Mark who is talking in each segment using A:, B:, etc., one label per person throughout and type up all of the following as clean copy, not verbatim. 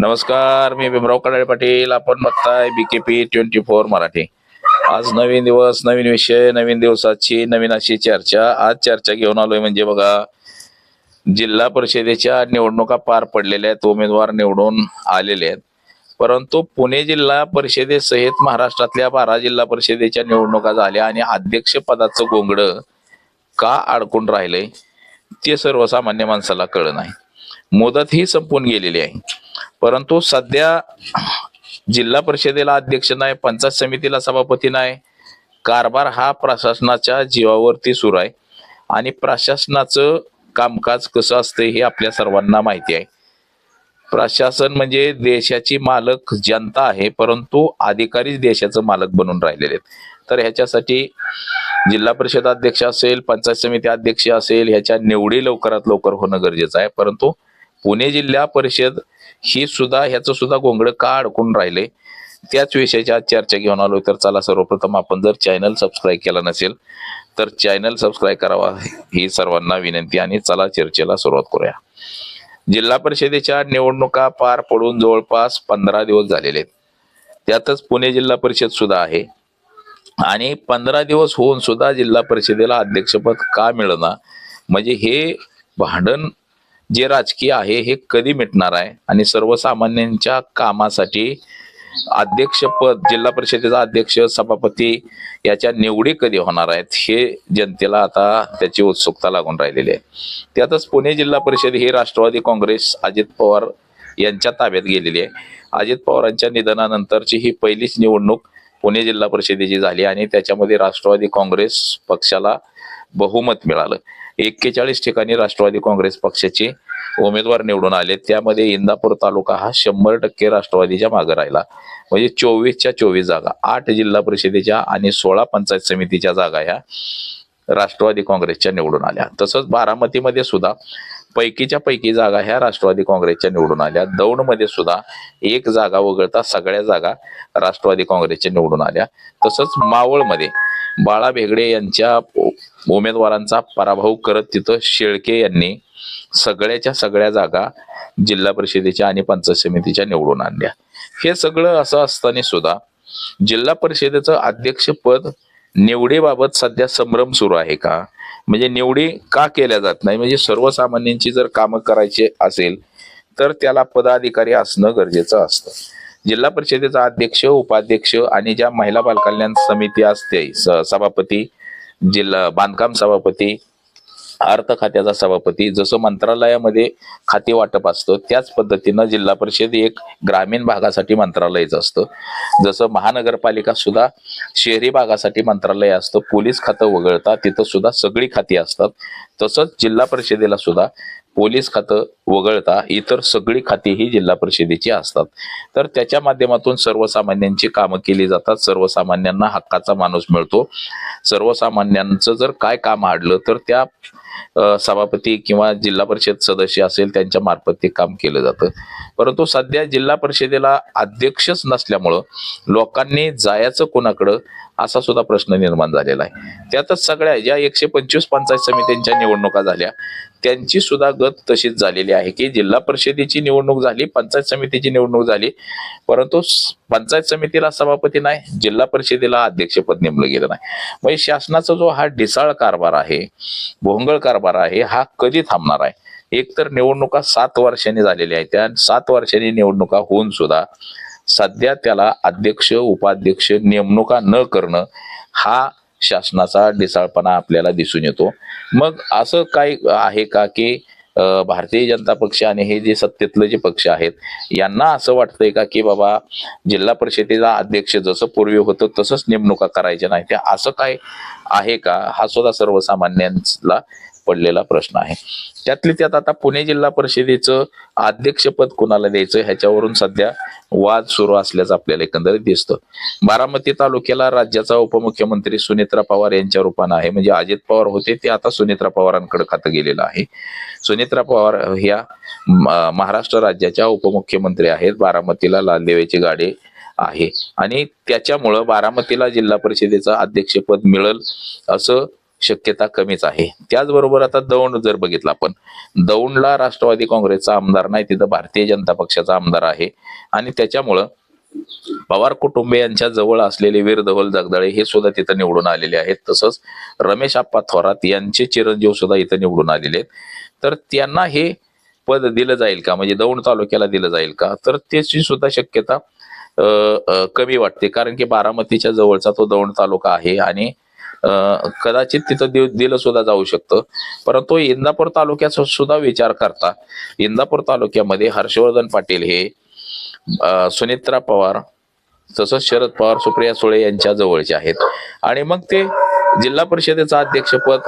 A: नमस्कार, मी भीमराव कडाळे पाटील. आपण बघताय BKP 24 मराठी. आज नवीन दिवस, नवीन विषय, नवीन दिवसाची नवीन अशी चर्चा. आज चर्चा घेऊन आलोय म्हणजे बघा, जिल्हा परिषदेच्या निवडणुका पार पडलेल्या आहेत, उमेदवार निवडून आलेले आहेत. परंतु पुणे जिल्हा परिषदेसहित महाराष्ट्रातल्या 12 जिल्हा परिषदेच्या निवडणुका झाल्या आणि अध्यक्ष पदाचं गोंगडं का अडकून राहिलंय ते सर्वसामान्य माणसाला कळलं नाही. मुदत ही संपून गेलेली आहे, परंतु सध्या जिल्हा परिषदेला अध्यक्ष नाही, पंचायत समितीला सभापती नाही. कारभार हा प्रशासनाच्या जीवावरती सुरू आहे आणि प्रशासनाचं कामकाज कसं असतं हे आपल्या सर्वांना माहिती आहे. प्रशासन म्हणजे देशाची मालक जनता आहे, परंतु अधिकारीच देशाचं मालक बनून राहिलेले आहेत. तर ह्याच्यासाठी जिल्हा परिषद अध्यक्ष असेल, पंचायत समिती अध्यक्ष असेल, ह्याच्या निवडी लवकरात लवकर होणं गरजेचं आहे. परंतु पुणे जिल्हा परिषद ही सुद्धा ह्याचं सुद्धा गोंगडं का अडकून राहिले त्याच विषयाची आज चर्चा घेऊन आलो. तर चला, सर्वप्रथम आपण जर चॅनल सबस्क्राईब केला नसेल तर चॅनल सबस्क्राईब करावा ही सर्वांना विनंती आणि चला चर्चेला सुरुवात करूया. जिल्हा परिषदेच्या निवडणुका पार पडून जवळपास 15 दिवस झालेले आहेत. त्यातच पुणे जिल्हा परिषद सुद्धा आहे आणि 15 दिवस होऊन सुद्धा जिल्हा परिषदेला अध्यक्षपद का मिळणार, म्हणजे हे भांडण जे राजकीय आहे हे कधी मिटणार आहे आणि सर्वसामान्यांच्या कामासाठी अध्यक्षपद, जिल्हा परिषदेचा अध्यक्ष, सभापती याच्या निवडी कधी होणार आहेत हे जनतेला आता त्याची उत्सुकता लागून राहिलेली आहे. त्यातच पुणे जिल्हा परिषद ही राष्ट्रवादी काँग्रेस अजित पवार यांच्या ताब्यात गेलेली आहे. अजित पवारांच्या निधनानंतरची ही पहिलीच निवडणूक पुणे जिल्हा परिषदेची झाली आणि त्याच्यामध्ये राष्ट्रवादी काँग्रेस पक्षाला बहुमत मिळालं. 41 ठिकाणी राष्ट्रवादी काँग्रेस पक्षाचे उमेदवार निवडून आले. त्यामध्ये इंदापूर तालुका हा 100% राष्ट्रवादीच्या मागे राहिला. म्हणजे 24च्या 24 जागा, 8 जिल्हा परिषदेच्या आणि 16 पंचायत समितीच्या जागा ह्या राष्ट्रवादी काँग्रेसच्या निवडून आल्या. तसंच बारामतीमध्ये सुद्धा पैकीच्या पैकी जागा ह्या राष्ट्रवादी काँग्रेसच्या निवडून आल्या. दौंडमध्ये सुद्धा 1 जागा वगळता सगळ्या जागा राष्ट्रवादी काँग्रेसच्या निवडून आल्या. तसंच मावळमध्ये बाळा भेगडे यांच्या उमेदवारांचा पराभव करत तिथं शेळके यांनी सगळ्याच्या सगळ्या जागा जिल्हा परिषदेच्या आणि पंचायत समितीच्या निवडून आणल्या. हे सगळं असं असताना सुद्धा जिल्हा परिषदेचं अध्यक्षपद निवडीबाबत सध्या संभ्रम सुरू आहे का, म्हणजे निवडी का केल्या जात नाही, म्हणजे सर्वसामान्यांची जर कामं करायची असेल तर त्याला पदाधिकारी असणं गरजेचं असतं. जिल्हा परिषदेचा अध्यक्ष, उपाध्यक्ष आणि ज्या महिला बालकल्याण समिती असते, सभापती, जिल्हा बांधकाम सभापती, अर्थ खात्याचा सभापती, जसं मंत्रालयामध्ये खाते वाटप असतं त्याच पद्धतीनं जिल्हा परिषद एक ग्रामीण भागासाठी मंत्रालयच असतं. जसं महानगरपालिका सुद्धा शहरी भागासाठी मंत्रालय असतं, पोलीस खातं वगळता तिथं सुद्धा सगळी खाती असतात. तसंच जिल्हा परिषदेला सुद्धा पोलीस खातं वगळता इतर सगळी खाती ही जिल्हा परिषदेची असतात. तर त्याच्या माध्यमातून सर्वसामान्यांची कामं केली जातात, सर्वसामान्यांना हक्काचा माणूस मिळतो. सर्वसामान्यांचं जर काय काम अडलं तर त्या सभापती किंवा जिल्हा परिषद सदस्य असेल त्यांच्या मार्फत ते काम केलं जातं. परंतु सध्या जिल्हा परिषदेला अध्यक्षच नसल्यामुळं लोकांनी जायचं कोणाकडं असा सुद्धा प्रश्न निर्माण झालेला आहे. त्यातच सगळ्या ज्या 125 पंचायत समित्यांच्या निवडणुका झाल्या त्यांची सुद्धा गत तशीच झालेली आहे की जिल्हा परिषदेची निवडणूक झाली, पंचायत समितीची निवडणूक झाली, परंतु पंचायत समितीला सभापती नाही, जिल्हा परिषदेला अध्यक्षपद नेमलं गेलं नाही. म्हणजे शासनाचा जो हा ढिसाळ कारभार आहे, भोंगळ कारभार आहे, हा कधी थांबणार आहे. एक तर निवडणुका 7 वर्षांनी झालेल्या आहेत, त्या 7 वर्षांनी निवडणुका होऊन सुद्धा सध्या त्याला अध्यक्ष, उपाध्यक्ष नेमणुका न करणं हा शासनाचा ढिसाळपणा आपल्याला दिसून येतो. मग असं काय आहे का की भारतीय जनता पक्ष आणि हे जे सत्तेतले जे पक्ष आहेत यांना असं वाटतंय का की बाबा जिल्हा परिषदेचा अध्यक्ष जसं पूर्वी होतं तसंच नेमणुका करायच्या नाही, त्या असं काय आहे का, हा सुद्धा सर्वसामान्यांना पडलेला प्रश्न आहे. त्यातली त्यात आता पुणे जिल्हा परिषदेचं अध्यक्षपद कुणाला द्यायचं ह्याच्यावरून सध्या वाद सुरू असल्याचं आपल्याला एकंदरीत दिसतं. बारामती तालुक्याला राज्याचा उपमुख्यमंत्री सुनेत्रा पवार यांच्या रूपानं आहे, म्हणजे अजित पवार होते ते आता सुनेत्रा पवारांकडे खातं गेलेलं आहे. सुनेत्रा पवार ह्या महाराष्ट्र राज्याच्या उपमुख्यमंत्री आहेत. बारामतीला लाल दिव्याची गाडी आहे आणि त्याच्यामुळं बारामतीला जिल्हा परिषदेचं अध्यक्षपद मिळेल असं शक्यता कमीच आहे. त्याचबरोबर आता दौंड जर बघितलं आपण, दौंडला राष्ट्रवादी काँग्रेसचा आमदार नाही, तिथं भारतीय जनता पक्षाचा आमदार आहे आणि त्याच्यामुळं पवार कुटुंबियांच्या जवळ असलेले वीर धवल जगदाळे हे सुद्धा तिथं निवडून आलेले आहेत. तसंच रमेश आप्पा थोरात यांचे चिरंजीव सुद्धा इथं निवडून आलेले आहेत. तर त्यांना हे पद दिलं जाईल का, म्हणजे दौंड तालुक्याला दिलं जाईल का, तर त्याची सुद्धा शक्यता कमी वाटते. कारण की बारामतीच्या जवळचा तो दौंड तालुका आहे आणि कदाचित तिथं दिलं सुद्धा जाऊ शकतं. परंतु इंदापूर तालुक्याचा सुद्धा विचार करता इंदापूर तालुक्यामध्ये हर्षवर्धन पाटील हे सुनित्रा पवार तसंच शरद पवार, सुप्रिया सुळे यांच्या जवळचे आहेत आणि मग ते जिल्हा परिषदेचं अध्यक्षपद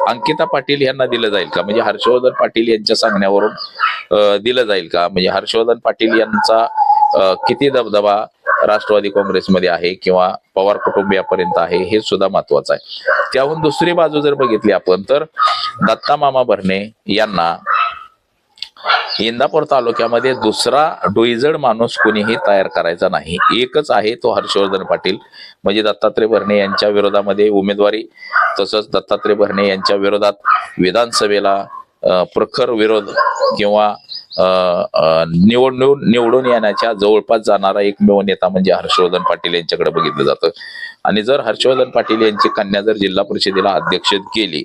A: अंकिता पाटील यांना दिलं जाईल का, म्हणजे हर्षवर्धन पाटील यांच्या सांगण्यावरून दिलं जाईल का, म्हणजे हर्षवर्धन पाटील यांचा किती दबदबा राष्ट्रवादी काँग्रेसमध्ये आहे किंवा पवार कुटुंबियापर्यंत आहे हे सुद्धा महत्वाचं आहे. त्याहून दुसरी बाजू जर बघितली आपण तर दत्ता मामा भरणे यांना इंदापूर तालुक्यामध्ये दुसरा डोईजड माणूस कोणीही तयार करायचा नाही, एकच आहे तो हर्षवर्धन पाटील. म्हणजे दत्तात्रय भरणे यांच्या विरोधामध्ये उमेदवारी तसंच दत्तात्रय भरणे यांच्या विरोधात विधानसभेला प्रखर विरोध किंवा निवडून येण्याच्या जवळपास जाणारा एकमेव नेता म्हणजे हर्षवर्धन पाटील यांच्याकडे बघितलं जातं. आणि जर हर्षवर्धन पाटील यांची कन्या जर जिल्हा परिषदेला अध्यक्ष केली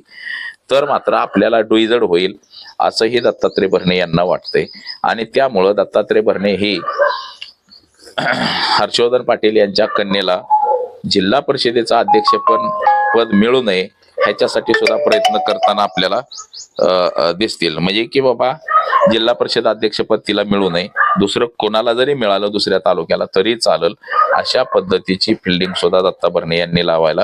A: तर मात्र आपल्याला डोईजड होईल असंही दत्तात्रय भरणे यांना वाटतंय. आणि त्यामुळं दत्तात्रय भरणे ही हर्षवर्धन पाटील यांच्या कन्येला जिल्हा परिषदेचा अध्यक्षपद मिळू नये ह्याच्यासाठी सुद्धा प्रयत्न करताना आपल्याला दिसतील. म्हणजे की बाबा जिल्हा परिषद अध्यक्षपद तिला मिळू नये, दुसरं कोणाला जरी मिळालं दुसऱ्या तालुक्याला तरी चालेल, अशा पद्धतीची फिल्डिंग सुद्धा दत्ता भरणे यांनी लावायला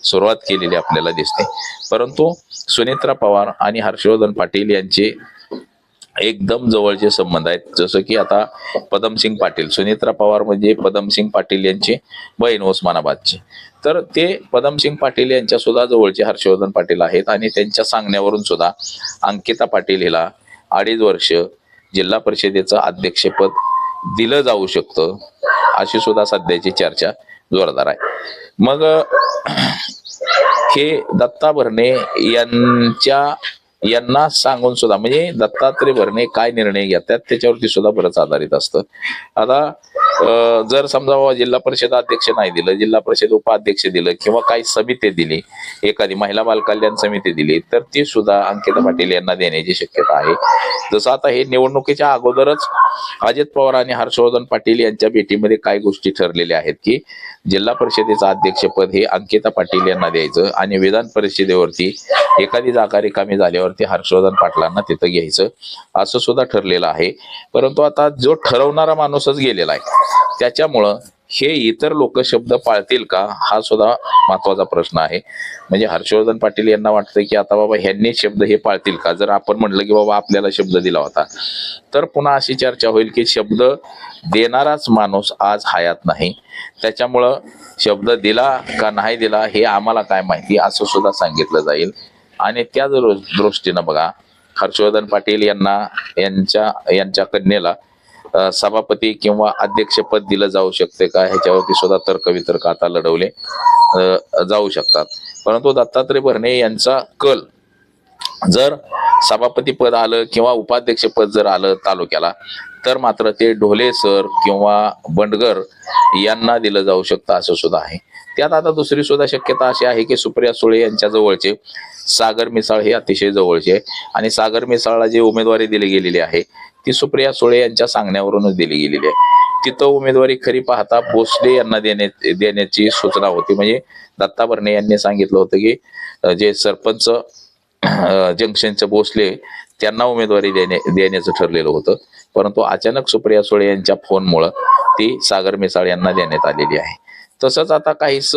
A: सुरुवात केलेली आपल्याला दिसते. परंतु सुनित्रा पवार आणि हर्षवर्धन पाटील यांचे एकदम जवळचे संबंध आहेत. जसं की आता पदमसिंग पाटील, सुनित्रा पवार म्हणजे पदमसिंग पाटील यांची बहीण उस्मानाबादची, तर ते पदमसिंग पाटील यांच्या सुद्धा जवळचे हर्षवर्धन पाटील आहेत आणि त्यांच्या सांगण्यावरून सुद्धा अंकिता पाटील हिला 2.5 वर्ष जिल्हा परिषदेचं अध्यक्षपद दिलं जाऊ शकतं अशी सुद्धा सध्याची चर्चा जोरदार आहे. मग हे दत्ता भरणे यांना सांगून सुद्धा म्हणजे दत्तात्रय भरणे काय निर्णय घेतात त्याच्यावरती सुद्धा बरंच आधारित असतं. आता जर समजा बाबा जिल्हा परिषद अध्यक्ष नाही दिलं, जिल्हा परिषद उपाध्यक्ष दिलं किंवा काही समिती दिली, एखादी महिला बाल कल्याण समिती दिली तर ती सुद्धा अंकिता पाटील यांना देण्याची शक्यता आहे. जसं आता हे निवडणुकीच्या अगोदरच अजित पवार आणि हर्षवर्धन पाटील यांच्या भेटीमध्ये काही गोष्टी ठरलेल्या आहेत की जिल्हा परिषदेचं अध्यक्षपद हे अंकिता पाटील यांना द्यायचं आणि विधान परिषदेवरती एखादी जागा रिकामी झाल्यावरती हर्षवर्धन पाटलांना तिथं घ्यायचं असं सुद्धा ठरलेलं आहे. परंतु आता जो ठरवणारा माणूसच गेलेला आहे त्याच्यामुळं हे इतर लोक शब्द पाळतील का हा सुद्धा महत्वाचा प्रश्न आहे. म्हणजे हर्षवर्धन पाटील यांना वाटतं की आता बाबा ह्यांनी शब्द हे पाळतील का, जर आपण म्हटलं की बाबा आपल्याला शब्द दिला होता तर पुन्हा अशी चर्चा होईल की शब्द देणाराच माणूस आज हयात नाही, त्याच्यामुळं शब्द दिला का नाही दिला हे आम्हाला काय माहिती असं सुद्धा सांगितलं जाईल. आणि त्या दृष्टीनं बघा हर्षवर्धन पाटील यांच्या कन्येला सभापती किंवा अध्यक्षपद दिलं जाऊ शकते का ह्याच्यावरती सुद्धा तर्कवितर्क आता लढवले जाऊ शकतात. परंतु दत्तात्रय भरणे यांचा कल जर सभापती पद आलं किंवा उपाध्यक्ष पद जर आलं तालुक्याला तर मात्र ते ढोले सर किंवा बंडगर यांना दिलं जाऊ शकतं असं सुद्धा आहे. त्यात आता दुसरी सुद्धा शक्यता अशी आहे की सुप्रिया सुळे यांच्या जवळचे सागर मिसाळ हे अतिशय जवळचे आहे आणि सागर मिसाळला जी उमेदवारी दिली गेलेली आहे ती सुप्रिया सुळे यांच्या सांगण्यावरूनच दिली गेलेली आहे. तिथं उमेदवारी खरी पाहता भोसले यांना देण्याची सूचना होती. म्हणजे दत्ता भरणे यांनी सांगितलं होतं की जे सरपंच जंक्शनचे भोसले त्यांना उमेदवारी देण्याचं ठरलेलं होतं. परंतु अचानक सुप्रिया सुळे यांच्या फोनमुळं ती सागर मिसाळ यांना देण्यात आलेली आहे. तसंच आता काहीच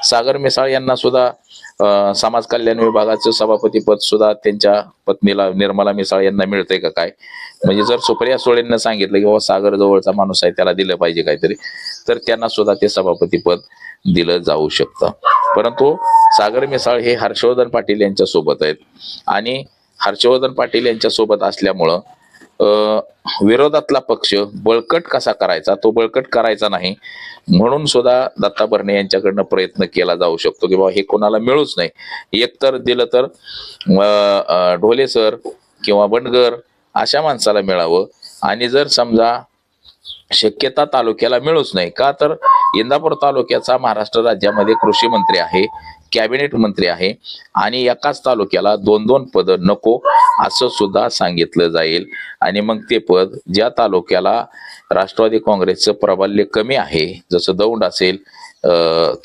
A: सागर मिसाळ यांना सुद्धा समाज कल्याण विभागाचं सभापती पद सुद्धा त्यांच्या पत्नीला निर्मला मिसाळ यांना मिळतंय का काय, म्हणजे जर सुप्रिया सुळेंना सांगितलं की बाबा सागर जवळचा माणूस आहे त्याला दिलं पाहिजे काहीतरी तर त्यांना सुद्धा ते सभापती पद दिलं जाऊ शकतं. परंतु सागर मिसाळ हे हर्षवर्धन पाटील यांच्या सोबत आहेत आणि हर्षवर्धन पाटील यांच्या सोबत असल्यामुळं विरोधातला पक्ष बळकट कसा करायचा, तो बळकट करायचा नाही म्हणून सुद्धा दत्ता भरणे यांच्याकडनं प्रयत्न केला जाऊ शकतो की बाबा हे कोणाला मिळूच नाही. एकतर दिलं तर ढोले सर किंवा बंडगर अशा माणसाला मिळावं, आणि जर समजा शक्यता तालुक्याला मिळूच नाही का, तर इंदापूर तालुक्याचा महाराष्ट्र राज्यामध्ये कृषी मंत्री आहे, कॅबिनेट मंत्री आहे, आणि एकाच तालुक्याला 2-2 पद नको असं सुद्धा सांगितलं जाईल. आणि मग ते पद ज्या तालुक्याला राष्ट्रवादी काँग्रेसचं प्राबल्य कमी आहे, जसं दौंड असेल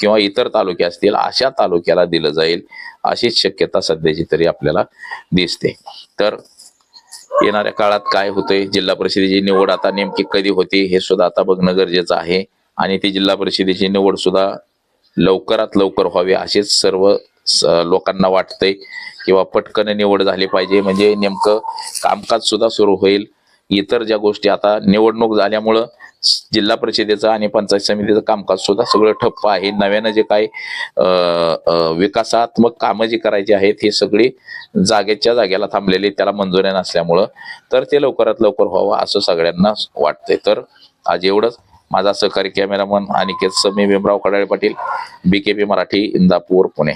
A: किंवा इतर तालुके असतील, अशा तालुक्याला दिलं जाईल अशीच शक्यता सध्याची तरी आपल्याला दिसते. तर येणाऱ्या काळात काय होतंय, जिल्हा परिषदेची निवड आता नेमकी कधी होती हे सुद्धा आता बघणं गरजेचं आहे, आणि ती जिल्हा परिषदेची निवड सुद्धा लवकरात लवकर व्हावी असेच सर्व लोकांना वाटतंय, किंवा पटकन निवड झाली पाहिजे म्हणजे नेमकं कामकाज सुद्धा सुरू होईल. इतर ज्या गोष्टी आता निवडणूक झाल्यामुळं जिल्हा परिषदेचं आणि पंचायत समितीचं कामकाज सुद्धा सगळं ठप्प आहे. नव्यानं जे काही विकासात्मक कामं जी करायची आहेत ही सगळी जागेच्या जागेला थांबलेली, त्याला मंजुऱ्या नसल्यामुळं, तर ते लवकरात लवकर व्हावं असं सगळ्यांना वाटतंय. तर आज एवढंच. माझा सहकारी कॅमेरामन अनिकेत समी, भीमराव कडाळे पाटील, BKP मराठी, इंदापूर, पुणे.